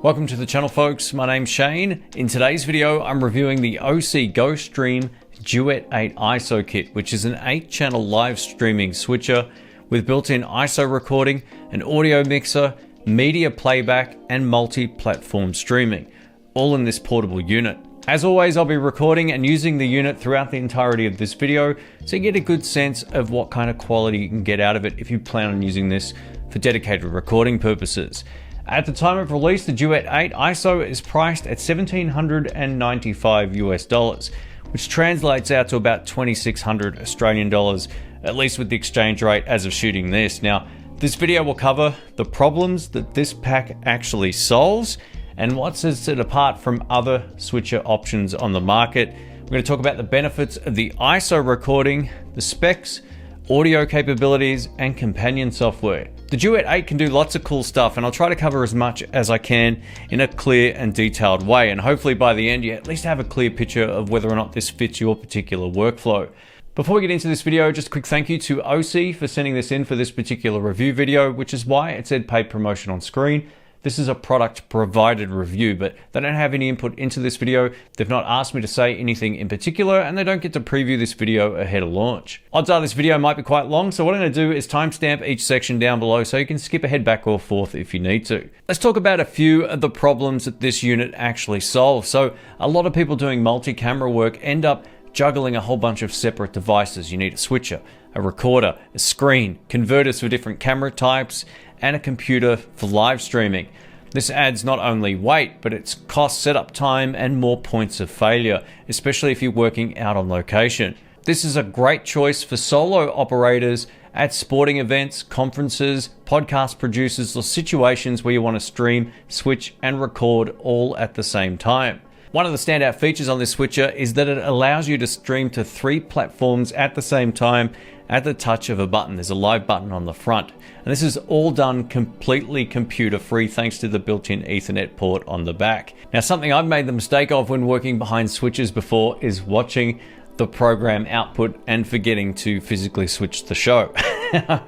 Welcome to the channel, folks. My name's Shane. In today's video, I'm reviewing the OSEE GoStream Duet 8 ISO kit, which is an 8-channel live streaming switcher with built-in ISO recording, an audio mixer, media playback, and multi-platform streaming, all in this portable unit. As always, I'll be recording and using the unit throughout the entirety of this video, so you get a good sense of what kind of quality you can get out of it if you plan on using this for dedicated recording purposes. At the time of release, the Duet 8 ISO is priced at $1,795 US, which translates out to about 2,600 Australian dollars, at least with the exchange rate as of shooting this. Now, this video will cover the problems that this pack actually solves and what sets it apart from other switcher options on the market. We're going to talk about the benefits of the ISO recording, the specs, audio capabilities, and companion software. The Duet 8 can do lots of cool stuff, and I'll try to cover as much as I can in a clear and detailed way, and hopefully by the end you at least have a clear picture of whether or not this fits your particular workflow. Before we get into this video, just a quick thank you to OSEE for sending this in for this particular review video, which is why it said paid promotion on screen. This is a product provided review, but they don't have any input into this video. They've not asked me to say anything in particular, and they don't get to preview this video ahead of launch. Odds are this video might be quite long, so what I'm going to do is timestamp each section down below so you can skip ahead, back or forth if you need to. Let's talk about a few of the problems that this unit actually solves. So a lot of people doing multi-camera work end up juggling a whole bunch of separate devices. You need a switcher, a recorder, a screen, converters for different camera types, and a computer for live streaming. This adds not only weight, but it's cost, setup time, and more points of failure, especially if you're working out on location. This is a great choice for solo operators at sporting events, conferences, podcast producers, or situations where you want to stream, switch, and record all at the same time. One of the standout features on this switcher is that it allows you to stream to 3 platforms at the same time at the touch of a button. There's a live button on the front. And this is all done completely computer free thanks to the built-in Ethernet port on the back. Now, something I've made the mistake of when working behind switches before is watching the program output and forgetting to physically switch the show.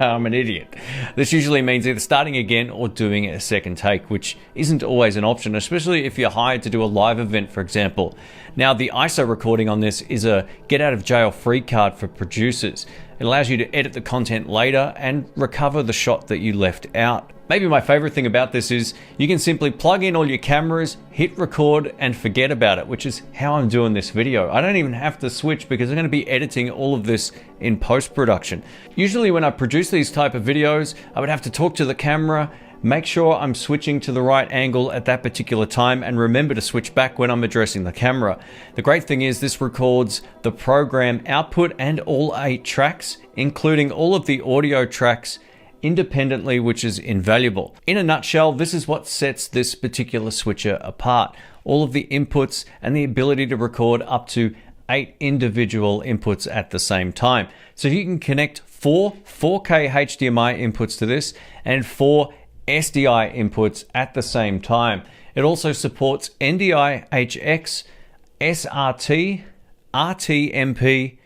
I'm an idiot. This usually means either starting again or doing a second take, which isn't always an option, especially if you're hired to do a live event, for example. Now, the ISO recording on this is a get out of jail free card for producers. It allows you to edit the content later and recover the shot that you left out. Maybe my favorite thing about this is you can simply plug in all your cameras, hit record, and forget about it, which is how I'm doing this video. I don't even have to switch because I'm going to be editing all of this in post-production. Usually when I produce these type of videos, I would have to talk to the camera, make sure I'm switching to the right angle at that particular time, and remember to switch back when I'm addressing the camera. The great thing is this records the program output and all 8 tracks, including all of the audio tracks, independently, which is invaluable. In a nutshell, this is what sets this particular switcher apart. All of the inputs and the ability to record up to 8 individual inputs at the same time. So you can connect 4 4K HDMI inputs to this and 4 SDI inputs at the same time. It also supports NDI HX, SRT, RTMP,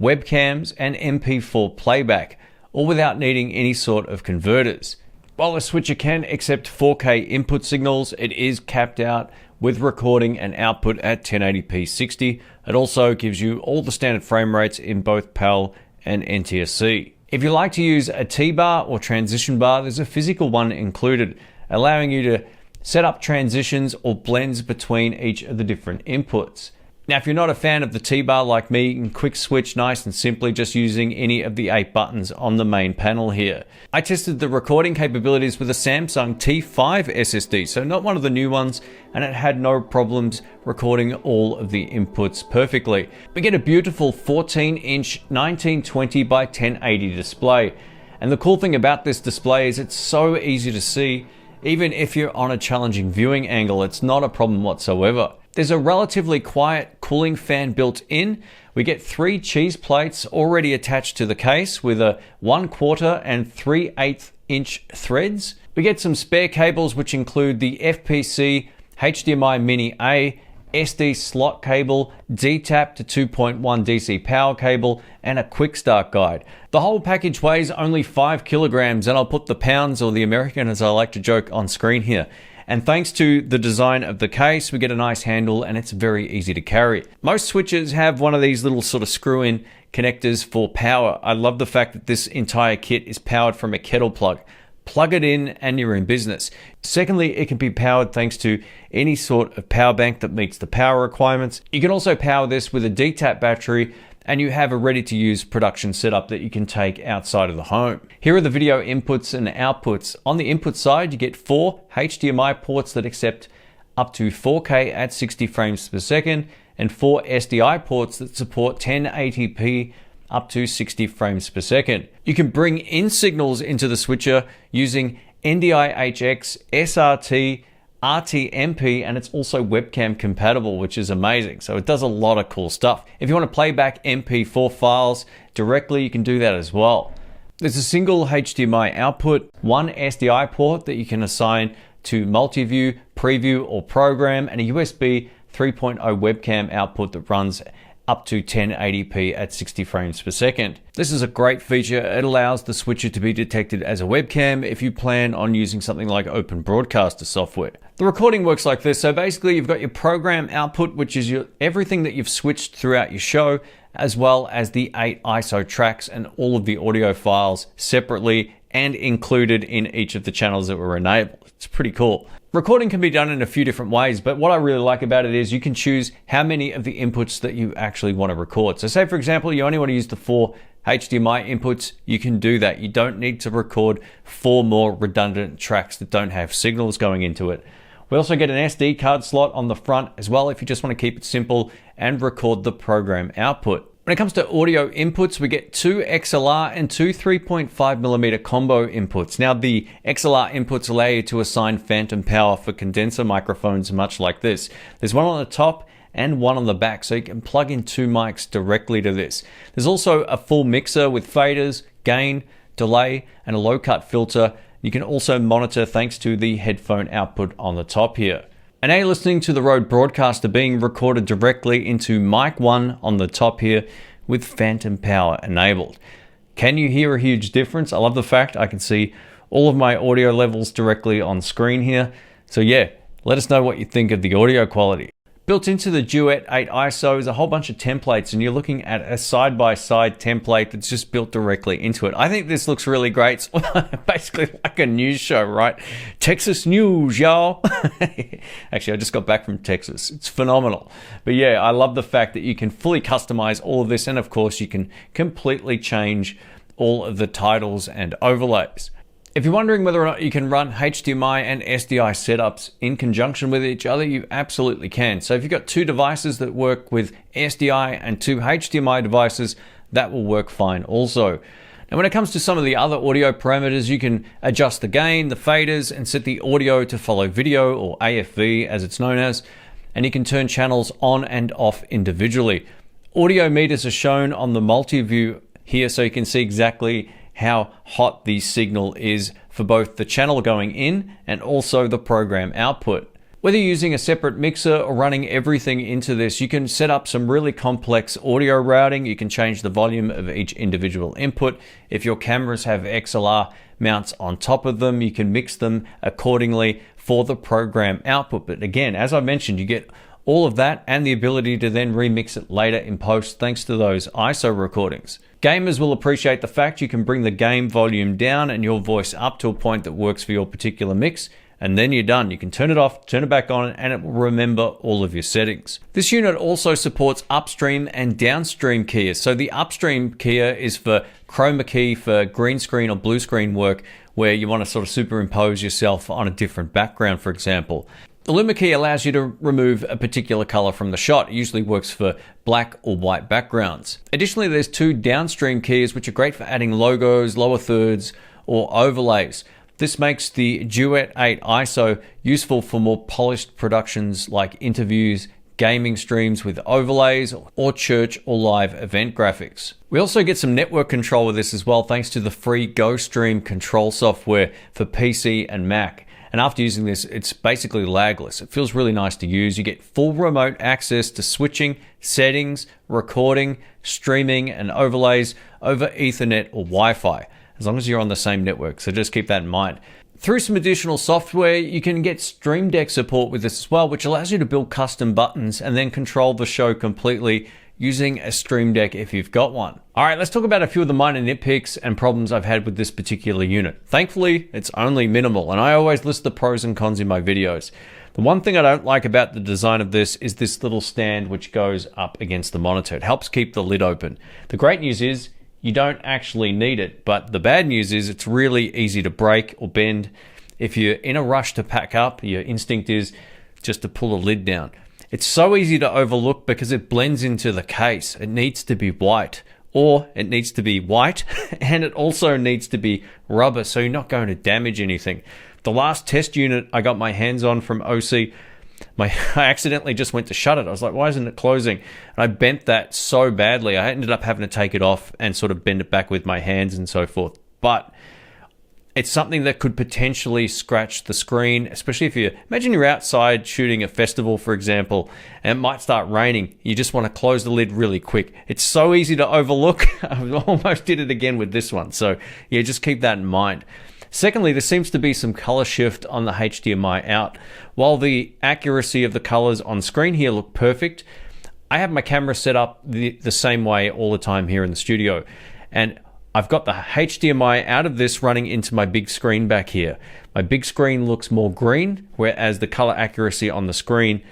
webcams, and MP4 playback, all without needing any sort of converters. While the switcher can accept 4K input signals, it is capped out with recording and output at 1080p 60. It also gives you all the standard frame rates in both PAL and NTSC. If you like to use a T-bar or transition bar, there's a physical one included, allowing you to set up transitions or blends between each of the different inputs. Now, if you're not a fan of the T-bar like me, you can quick switch nice and simply just using any of the 8 buttons on the main panel here. I tested the recording capabilities with a Samsung T5 SSD, so not one of the new ones, and it had no problems recording all of the inputs perfectly. We get a beautiful 14-inch 1920 by 1080 display. And the cool thing about this display is it's so easy to see. Even if you're on a challenging viewing angle, it's not a problem whatsoever. There's a relatively quiet cooling fan built in. We get 3 cheese plates already attached to the case with a 1/4 and 3/8 inch threads. We get some spare cables which include the FPC, HDMI Mini A, SD slot cable, D-tap to 2.1 DC power cable, and a quick start guide. The whole package weighs only 5 kilograms, and I'll put the pounds, or the American as I like to joke, on screen here. And thanks to the design of the case, we get a nice handle and it's very easy to carry. Most switches have one of these little sort of screw-in connectors for power. I love the fact that this entire kit is powered from a Kettle plug. Plug it in and you're in business. Secondly, it can be powered thanks to any sort of power bank that meets the power requirements. You can also power this with a D-tap battery, and you have a ready-to-use production setup that you can take outside of the home. Here are the video inputs and outputs. On the input side, you get 4 HDMI ports that accept up to 4K at 60 frames per second, and 4 SDI ports that support 1080p up to 60 frames per second. You can bring in signals into the switcher using NDI-HX, SRT, RTMP, and it's also webcam compatible, which is amazing. So it does a lot of cool stuff. If you want to play back MP4 files directly, you can do that as well. There's a single HDMI output, 1 SDI port that you can assign to multi-view, preview, or program, and a USB 3.0 webcam output that runs up to 1080p at 60 frames per second. This is a great feature. It allows the switcher to be detected as a webcam if you plan on using something like Open Broadcaster software. The recording works like this. So basically you've got your program output, which is everything that you've switched throughout your show, as well as the 8 ISO tracks and all of the audio files separately and included in each of the channels that were enabled. It's pretty cool. Recording can be done in a few different ways, but what I really like about it is you can choose how many of the inputs that you actually want to record. So say, for example, you only want to use the 4 HDMI inputs, you can do that. You don't need to record 4 more redundant tracks that don't have signals going into it. We also get an SD card slot on the front as well if you just want to keep it simple and record the program output. When it comes to audio inputs, we get 2 XLR and 2 3.5mm combo inputs. Now, the XLR inputs allow you to assign phantom power for condenser microphones, much like this. There's one on the top and one on the back, so you can plug in 2 mics directly to this. There's also a full mixer with faders, gain, delay, and a low-cut filter. You can also monitor thanks to the headphone output on the top here. And now you're listening to the Rode Broadcaster being recorded directly into mic 1 on the top here with phantom power enabled. Can you hear a huge difference? I love the fact I can see all of my audio levels directly on screen here. So yeah, let us know what you think of the audio quality. Built into the Duet 8 ISO is a whole bunch of templates, and you're looking at a side-by-side template that's just built directly into it. I think this looks really great. It's basically like a news show, right? Texas news, y'all. Actually, I just got back from Texas. It's phenomenal. But yeah, I love the fact that you can fully customize all of this, and of course, you can completely change all of the titles and overlays. If you're wondering whether or not you can run HDMI and SDI setups in conjunction with each other, you absolutely can. So if you've got 2 devices that work with SDI and 2 HDMI devices, that will work fine also. Now, when it comes to some of the other audio parameters, you can adjust the gain, the faders, and set the audio to follow video, or AFV as it's known as, and you can turn channels on and off individually. Audio meters are shown on the multi-view here, so you can see exactly how hot the signal is for both the channel going in and also the program output. Whether you're using a separate mixer or running everything into this, you can set up some really complex audio routing. You can change the volume of each individual input. If your cameras have XLR mounts on top of them, you can mix them accordingly for the program output. But again, as I mentioned, you get all of that and the ability to then remix it later in post thanks to those ISO recordings. Gamers will appreciate the fact you can bring the game volume down and your voice up to a point that works for your particular mix, and then you're done. You can turn it off, turn it back on, and it will remember all of your settings. This unit also supports upstream and downstream keyers. So the upstream keyer is for chroma key for green screen or blue screen work, where you want to sort of superimpose yourself on a different background, for example. The Luma key allows you to remove a particular color from the shot. It usually works for black or white backgrounds. Additionally, there's 2 downstream keys, which are great for adding logos, lower thirds, or overlays. This makes the Duet 8 ISO useful for more polished productions like interviews, gaming streams with overlays, or church or live event graphics. We also get some network control with this as well, thanks to the free GoStream control software for PC and Mac. And after using this, it's basically lagless. It feels really nice to use. You get full remote access to switching, settings, recording, streaming, and overlays over Ethernet or Wi-Fi, as long as you're on the same network. So just keep that in mind. Through some additional software, you can get Stream Deck support with this as well, which allows you to build custom buttons and then control the show completely using a Stream Deck if you've got one. All right, let's talk about a few of the minor nitpicks and problems I've had with this particular unit. Thankfully, it's only minimal, and I always list the pros and cons in my videos. The one thing I don't like about the design of this is this little stand which goes up against the monitor. It helps keep the lid open. The great news is you don't actually need it, but the bad news is it's really easy to break or bend. If you're in a rush to pack up, your instinct is just to pull the lid down. It's so easy to overlook because it blends into the case. It needs to be white, or it needs to be white, and it also needs to be rubber, so you're not going to damage anything. The last test unit I got my hands on from OSEE, I accidentally just went to shut it. I was like, why isn't it closing? And I bent that so badly, I ended up having to take it off and sort of bend it back with my hands and so forth. But it's something that could potentially scratch the screen, especially if imagine you're outside shooting a festival, for example, and it might start raining. You just want to close the lid really quick. It's so easy to overlook. I almost did it again with this one. So yeah, just keep that in mind. Secondly, there seems to be some color shift on the HDMI out. While the accuracy of the colors on screen here look perfect, I have my camera set up the same way all the time here in the studio. And I've got the HDMI out of this running into my big screen back here. My big screen looks more green, whereas the color accuracy on the screen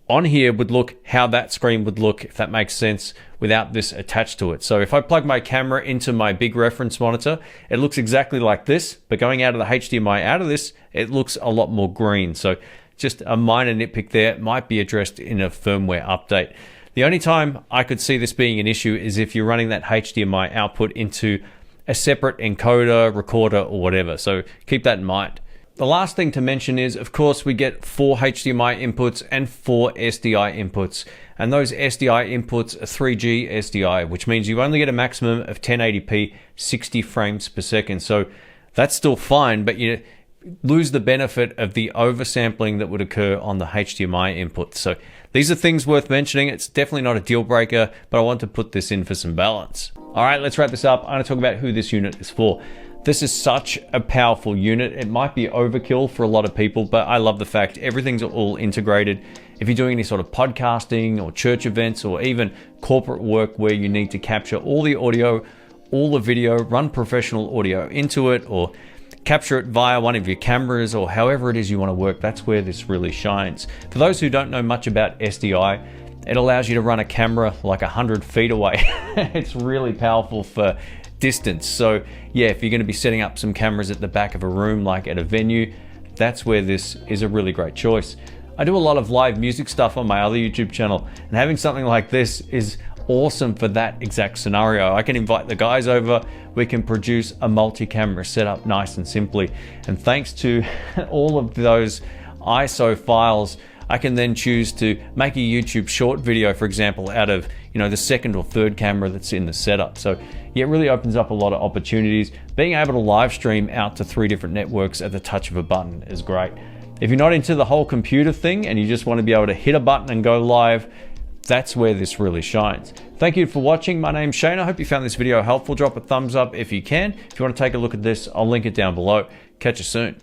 on here would look how that screen would look, if that makes sense, without this attached to it. So if I plug my camera into my big reference monitor, it looks exactly like this, but going out of the HDMI out of this, it looks a lot more green. So just a minor nitpick there. It might be addressed in a firmware update. The only time I could see this being an issue is if you're running that HDMI output into a separate encoder, recorder, or whatever. So keep that in mind. The last thing to mention is, of course, we get 4 HDMI inputs and 4 SDI inputs. And those SDI inputs are 3G SDI, which means you only get a maximum of 1080p, 60 frames per second. So that's still fine, but you lose the benefit of the oversampling that would occur on the HDMI input. So these are things worth mentioning. It's definitely not a deal breaker, but I want to put this in for some balance. All right, let's wrap this up. I'm going to talk about who this unit is for. This is such a powerful unit. It might be overkill for a lot of people, but I love the fact everything's all integrated. If you're doing any sort of podcasting or church events or even corporate work where you need to capture all the audio, all the video, run professional audio into it, or capture it via one of your cameras, or however it is you want to work, that's where this really shines. For those who don't know much about SDI, it allows you to run a camera like 100 feet away. It's really powerful for distance. So yeah, if you're going to be setting up some cameras at the back of a room, like at a venue, that's where this is a really great choice. I do a lot of live music stuff on my other YouTube channel, and having something like this is awesome for that exact scenario. I can invite the guys over, we can produce a multi-camera setup nice and simply, and thanks to all of those ISO files, I can then choose to make a YouTube short video, for example, out of the second or third camera that's in the setup. So yeah, it really opens up a lot of opportunities. Being able to live stream out to 3 different networks at the touch of a button is great. If you're not into the whole computer thing and you just want to be able to hit a button and go live, that's where this really shines. Thank you for watching. My name's Shane. I hope you found this video helpful. Drop a thumbs up if you can. If you want to take a look at this, I'll link it down below. Catch you soon.